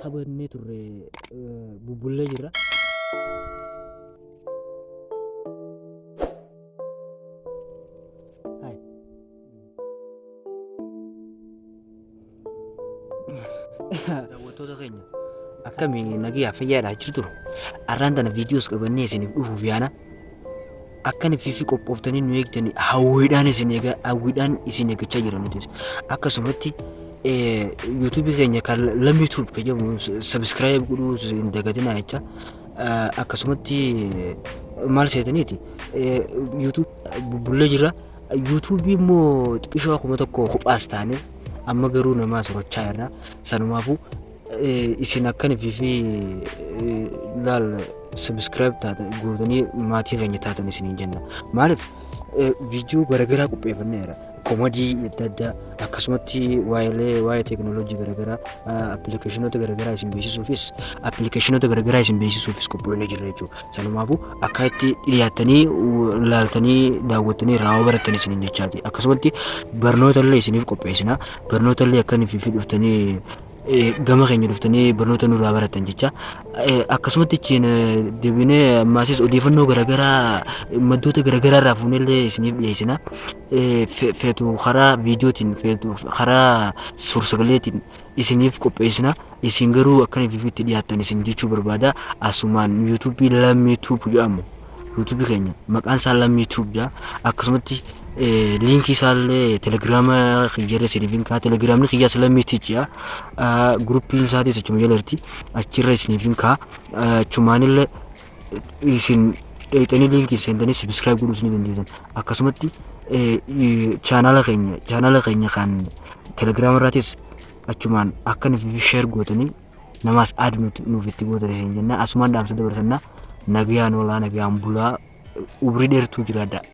qabannee turre bubbullee jira. Daawwattoota keenya akkamiin nagaa fayyaadhaa jirtu arraan tana viidiyoos qabannee isiniif dhufuuf yaana akkan fiifi qophooftanii nu eegdanii hawwiidhaan isin eeggachaa jiran nuti akkasumatti YouTube keenya kan lammi YouTube jedhamu subscribe godhuu hin dagatinaa jecha akkasumatti maal seetaniiti YouTube bubbullee jira YouTube immoo xiqqishoo akkuma tokko kophaas taane amma garuu namaa sorochaa irraa sanumaafuu isin akkan fiifi laal subscribe taatan gootanii maatii keenya taatan isiniin jenna maaliif viidiyoo garagaraa qopheeffanneera komedii adda akkasumatti waa'ee teekinooloojii garagaraa appilikeeshinoota garagaraa isin beeksisuufis qopheeffannee jirra jechuudha sanumaafuu akka itti dhiyaattanii laaltanii daawwattanii irraa barattan isiniin jechaati akkasumatti barnoota illee isiniif qopheessina barnoota illee akka fiifi dhuftanii gama keenya dhuftanii barnoota nurraa baratan jecha akkasumatti ittiin deebinee ammaasis odeeffannoo garagaraa maddoota garagaraa irraa fuunellee isiniif dhiyeessina feetu karaa viidiyootiin feetu karaa suur-sagaleetiin isiniif qopheessina isin garuu akkana fiifitti dhiyaattan isin jechuu barbaada asumaan yuutuubii lammi tuubu jedhamu yuutuubii keenya maqaan isaa lammi tuubu jedha akkasumatti linkii isaallee telegiraama xiyyaara isiniifin kaa telegiraamni xiyyaas lammiitichi gruppiin isaatis achuma jalarti achirra isiniifin kaa achumaanillee isin dheeyxanii linkii seentanii subscribe godhuu isinii dandeessan akkasumatti chaanala keenya kan telegiraama irraatis achumaan akka nuuf share gootanii namaas aad nuuf itti gootan isin jenna asumaan dhaamsa dabarsannaa nagayaan olaa nagayaan bulaa umrii dheertuu jiraadha.